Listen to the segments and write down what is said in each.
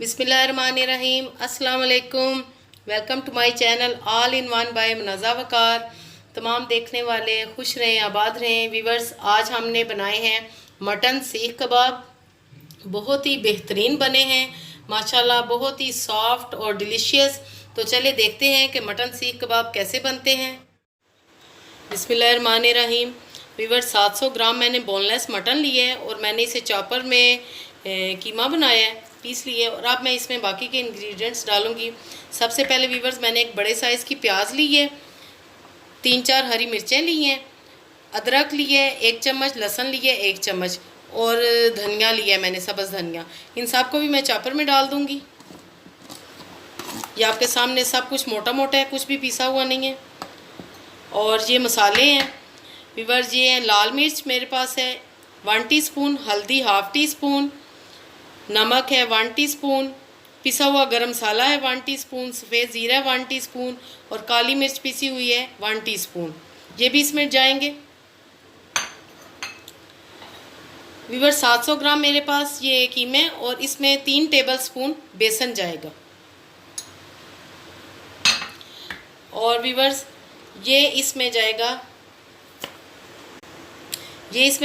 बिस्मिल्लाहिर्रहमानिर्रहीम। अस्सलाम वालेकुम। Welcome to my channel all in one by Munaza Waqar. तमाम देखने वाले खुश रहें, आबाद रहें। व्यूवर्स, आज हमने बनाए हैं मटन सीख कबाब। बहुत ही बेहतरीन बने हैं माशाल्लाह, बहुत ही सॉफ्ट और डिलीशियस। तो चलिए देखते हैं कि मटन सीख कबाब कैसे बनते हैं। बिस्मिल्लाहिर्रहमानिर्रहीम। व्यूवर्स, 700 ग्राम मैंने बोनलेस मटन लिया है और मैंने इसे चॉपर में कीमा बनाया है, पीस लिए। और अब मैं इसमें बाकी के इंग्रेडिएंट्स डालूंगी। सबसे पहले व्यूवर्स, मैंने एक बड़े साइज़ की प्याज ली है, 3-4 हरी मिर्चें ली हैं, अदरक ली है 1 चम्मच, लहसुन ली है 1 चम्मच और धनिया लिया है मैंने, सब्ज़ धनिया। इन सब को भी मैं चॉपर में डाल दूँगी। ये आपके सामने सब कुछ मोटा मोटा है, कुछ भी पीसा हुआ नहीं है। और ये मसाले हैं व्यूवर्स, ये हैं लाल मिर्च मेरे पास है 1 टीस्पून, हल्दी 1/2 टीस्पून, नमक है 1 टीस्पून, पिसा हुआ गरम मसाला है 1 टीस्पून, सफ़ेद ज़ीरा 1 टीस्पून और काली मिर्च पिसी हुई है 1 टीस्पून। ये भी इसमें जाएंगे। व्यूवर्स, 700 ग्राम मेरे पास ये कीमे और इसमें 3 टेबलस्पून बेसन जाएगा। और व्यूवर्स, ये इसमें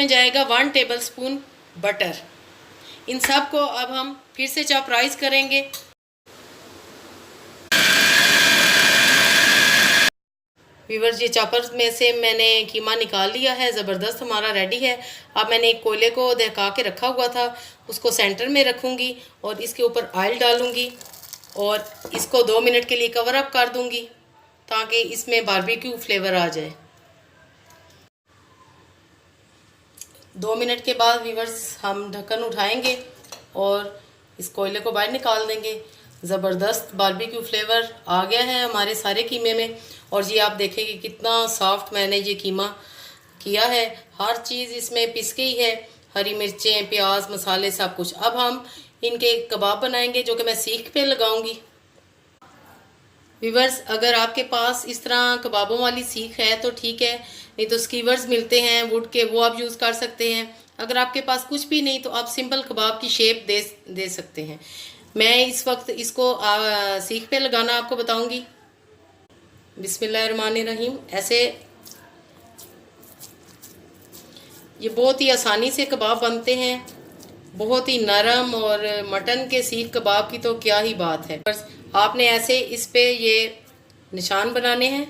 जाएगा 1 टेबलस्पून बटर। इन सब को अब हम फिर से चॉपराइज करेंगे। व्यूवर्स, ये चॉपर में से मैंने कीमा निकाल लिया है, ज़बरदस्त हमारा रेडी है। अब मैंने एक कोयले को दहका के रखा हुआ था, उसको सेंटर में रखूँगी और इसके ऊपर ऑयल डालूँगी और इसको 2 मिनट के लिए कवर अप कर दूँगी ताकि इसमें बारबेक्यू फ्लेवर आ जाए। 2 मिनट के बाद व्यूवर्स, हम ढक्कन उठाएंगे और इस कोयले को बाहर निकाल देंगे। ज़बरदस्त बारबेक्यू फ्लेवर आ गया है हमारे सारे कीमे में। और ये आप देखेंगे कितना सॉफ्ट मैंने ये कीमा किया है। हर चीज़ इसमें पिस गई है, हरी मिर्चें, प्याज, मसाले, सब कुछ। अब हम इनके कबाब बनाएंगे जो कि मैं सीख पे लगाऊंगी। व्यूवर्स, अगर आपके पास इस तरह कबाबों वाली सीख है तो ठीक है, नहीं तो स्कीवर्स मिलते हैं वुड के, वो आप यूज़ कर सकते हैं। अगर आपके पास कुछ भी नहीं तो आप सिंपल कबाब की शेप दे सकते हैं। मैं इस वक्त इसको सीख पे लगाना आपको बताऊंगी। बिस्मिल्लाहिर्रहमानिर्रहीम। ऐसे ये बहुत ही आसानी से कबाब बनते हैं, बहुत ही नरम। और मटन के सीख कबाब की तो क्या ही बात है। बस आपने ऐसे इस पे ये निशान बनाने हैं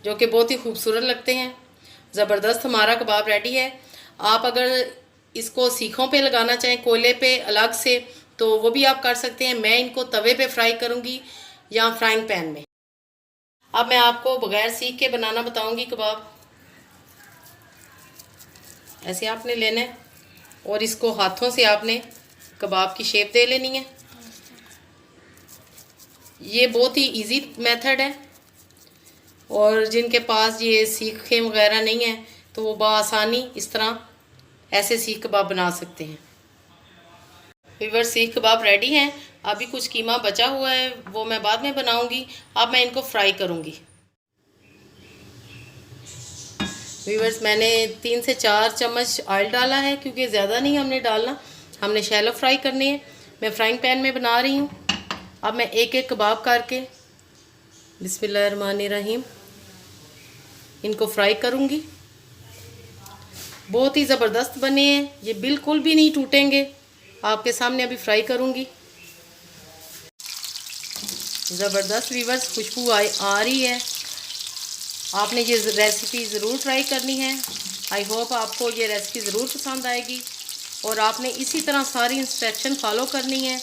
जो कि बहुत ही खूबसूरत लगते हैं। ज़बरदस्त हमारा कबाब रेडी है। आप अगर इसको सीखों पे लगाना चाहें कोयले पे अलग से तो वो भी आप कर सकते हैं। मैं इनको तवे पे फ्राई करूँगी या फ्राइंग पैन में। अब मैं आपको बगैर सीख के बनाना बताऊँगी कबाब। ऐसे आपने लेना है और इसको हाथों से आपने कबाब की शेप दे लेनी है। ये बहुत ही इजी मेथड है और जिनके पास ये सीखें वगैरह नहीं है तो वो बआसानी इस तरह ऐसे सीख कबाब बना सकते हैं। व्यूवर्स, सीख कबाब रेडी हैं। अभी कुछ कीमा बचा हुआ है, वो मैं बाद में बनाऊंगी। अब मैं इनको फ्राई करूंगी। व्यूवर्स, मैंने 3 से 4 चम्मच ऑयल डाला है क्योंकि ज़्यादा नहीं हमने डालना, हमने शैलो फ्राई करनी है। मैं फ्राइंग पैन में बना रही हूँ। अब मैं एक एक कबाब करके बिस्मिल्लाहिर्रहमानिर्रहीम इनको फ्राई करूँगी। बहुत ही ज़बरदस्त बने हैं, ये बिल्कुल भी नहीं टूटेंगे। आपके सामने अभी फ्राई करूँगी। ज़बरदस्त व्यूवर्स, खुशबू आ रही है। आपने ये रेसिपी ज़रूर ट्राई करनी है। आई होप आपको ये रेसिपी ज़रूर पसंद आएगी और आपने इसी तरह सारी इंस्ट्रक्शन फॉलो करनी है।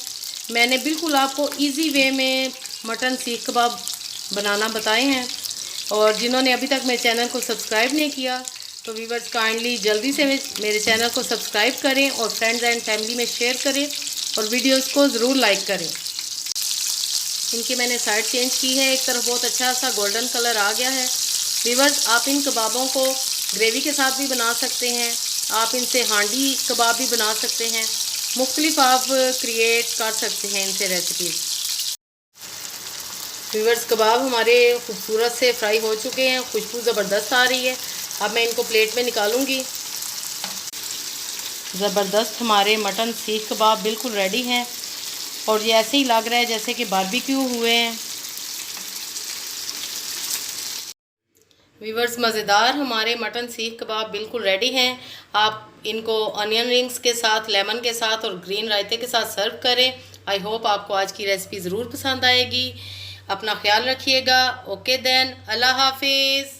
मैंने बिल्कुल आपको इजी वे में मटन सीख कबाब बनाना बताए हैं। और जिन्होंने अभी तक मेरे चैनल को सब्सक्राइब नहीं किया तो व्यूवर्स, काइंडली जल्दी से मेरे चैनल को सब्सक्राइब करें और फ्रेंड्स एंड फैमिली में शेयर करें और वीडियोस को ज़रूर लाइक करें। इनकी मैंने साइड चेंज की है, एक तरफ बहुत अच्छा सा गोल्डन कलर आ गया है। व्यूवर्स, आप इन कबाबों को ग्रेवी के साथ भी बना सकते हैं, आप इनसे हांडी कबाब भी बना सकते हैं, मुख्तलिफ आप क्रिएट कर सकते हैं इनसे रेसिपीज़। व्यूवर्स, कबाब हमारे खूबसूरत से फ्राई हो चुके हैं, खुशबू ज़बरदस्त आ रही है। अब मैं इनको प्लेट में निकालूंगी। ज़बरदस्त हमारे मटन सीख कबाब बिल्कुल रेडी हैं और ये ऐसे ही लग रहा है जैसे कि बारबेक्यू हुए हैं। वीवर्स, मज़ेदार हमारे मटन सीख कबाब बिल्कुल रेडी हैं। आप इनको अनियन रिंग्स के साथ, लेमन के साथ और ग्रीन रायते के साथ सर्व करें। आई होप आपको आज की रेसिपी ज़रूर पसंद आएगी। अपना ख्याल रखिएगा। ओके देन, अल्लाह हाफिज़।